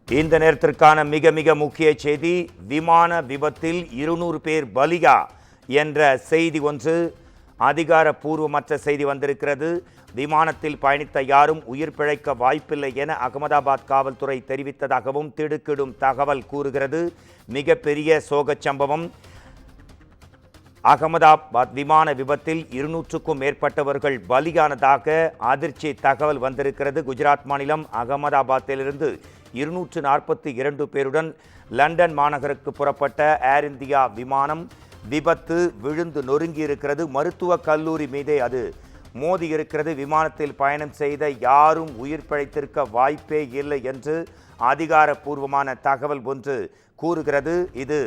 இந்த நேரத்திற்கான மிக மிக முக்கிய செய்தி, விமான விபத்தில் 200 பேர் பலியா என்ற செய்தி ஒன்று அதிகாரப்பூர்வமற்ற செய்தி வந்திருக்கிறது. விமானத்தில் பயணித்த யாரும் உயிர் பிழைக்க வாய்ப்பில்லை என அகமதாபாத் காவல்துறை தெரிவித்ததாகவும் திடுக்கிடும் தகவல் கூறுகிறது. மிகப்பெரிய சோக சம்பவம். அகமதாபாத் விமான விபத்தில் 200க்கும் மேற்பட்டவர்கள் பலியானதாக அதிர்ச்சி தகவல் வந்திருக்கிறது. குஜராத் மாநிலம் அகமதாபாத்திலிருந்து 242 பேருடன் லண்டன் மாநகருக்கு புறப்பட்ட ஏர் இந்தியா விமானம் விபத்து விழுந்து நொறுங்கி இருக்கிறது. மருத்துவக் கல்லூரி மீதே அது மோதி இருக்கிறது. விமானத்தில் பயணம் செய்த யாரும் உயிர் பிழைத்திருக்க வாய்ப்பே இல்லை என்று அதிகாரப்பூர்வமான தகவல் ஒன்று கூறுகிறது. இது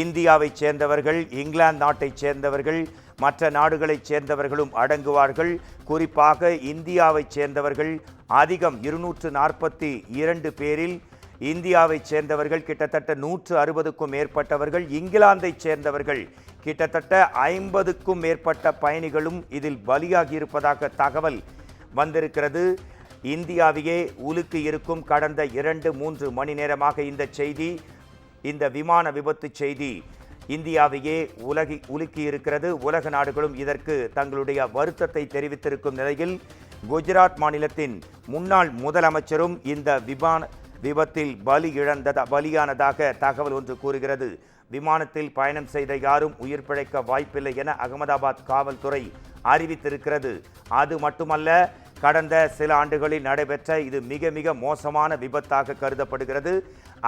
இந்தியாவைச் சேர்ந்தவர்கள், இங்கிலாந்து நாட்டைச் சேர்ந்தவர்கள், மற்ற நாடுகளைச் சேர்ந்தவர்களும் அடங்குவார்கள். குறிப்பாக இந்தியாவைச் சேர்ந்தவர்கள் அதிகம். 242 பேரில் இந்தியாவைச் சேர்ந்தவர்கள் கிட்டத்தட்ட 160க்கும் மேற்பட்டவர்கள், இங்கிலாந்தைச் சேர்ந்தவர்கள் கிட்டத்தட்ட 50க்கும் மேற்பட்ட பயணிகளும் இதில் பலியாகி இருப்பதாக தகவல் வந்திருக்கிறது. இந்தியாவையே உலுக்கி இருக்கும் கடந்த 2-3 மணி நேரமாக இந்த விமான விபத்து செய்தி இந்தியாவையே உலுக்கி இருக்கிறது. உலக நாடுகளும் இதற்கு தங்களுடைய வருத்தத்தை தெரிவித்திருக்கும் நிலையில் குஜராத் மாநிலத்தின் முன்னாள் முதலமைச்சரும் இந்த விமான விபத்தில் பலியானதாக தகவல் ஒன்று கூறுகிறது. விமானத்தில் பயணம் செய்த யாரும் உயிர் பிழைக்க வாய்ப்பில்லை என அகமதாபாத் காவல்துறை அறிவித்திருக்கிறது. அது மட்டுமல்ல, கடந்த சில ஆண்டுகளில் நடைபெற்ற இது மிக மிக மோசமான விபத்தாக கருதப்படுகிறது.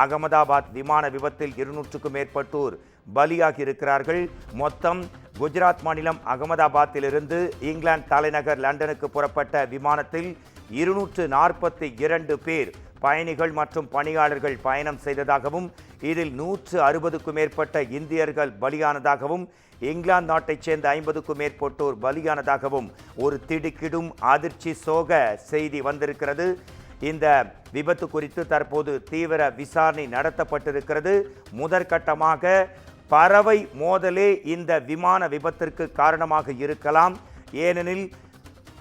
அகமதாபாத் விமான விபத்தில் 200க்கும் மேற்பட்டோர் பலியாகி இருக்கிறார்கள். மொத்தம் குஜராத் மாநிலம் அகமதாபாத்திலிருந்து இங்கிலாந்து தலைநகர் லண்டனுக்கு புறப்பட்ட விமானத்தில் 242 பேர் பயணிகள் மற்றும் பணியாளர்கள் பயணம் செய்ததாகவும் இதில் 160க்கும் மேற்பட்ட இந்தியர்கள் பலியானதாகவும் இங்கிலாந்து நாட்டைச் சேர்ந்த 50க்கும் மேற்பட்டோர் பலியானதாகவும் ஒரு திடுக்கிடும் அதிர்ச்சி சோக செய்தி வந்திருக்கிறது. இந்த விபத்து குறித்து தற்போது தீவிர விசாரணை நடத்தப்பட்டிருக்கிறது. முதற்கட்டமாக பறவை மோதலே இந்த விமான விபத்திற்கு காரணமாக இருக்கலாம். ஏனெனில்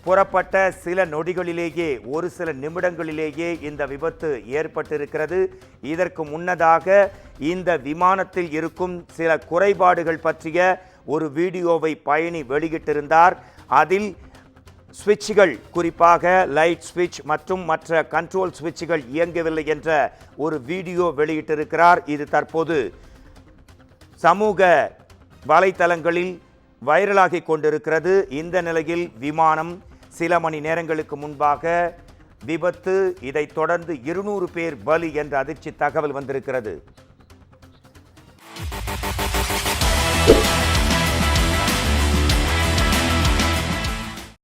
புறப்பட்ட சில நொடிகளிலேயே, ஒரு சில நிமிடங்களிலேயே இந்த விபத்து ஏற்பட்டிருக்கிறது. இதற்கு முன்னதாக இந்த விமானத்தில் இருக்கும் சில குறைபாடுகள் பற்றிய ஒரு வீடியோவை பயணி வெளியிட்டிருந்தார். அதில் சுவிட்சுகள், குறிப்பாக லைட் சுவிட்ச் மற்றும் மற்ற கண்ட்ரோல் சுவிட்சுகள் இயங்கவில்லை என்ற ஒரு வீடியோ வெளியிட்டிருக்கிறார். இது தற்போது சமூக வலைத்தளங்களில் வைரலாகி கொண்டிருக்கிறது. இந்த நிலையில் விமானம் சில மணி நேரங்களுக்கு முன்பாக விபத்து, இதைத் தொடர்ந்து 200 பேர் பலி என்ற அதிர்ச்சி தகவல் வந்திருக்கிறது.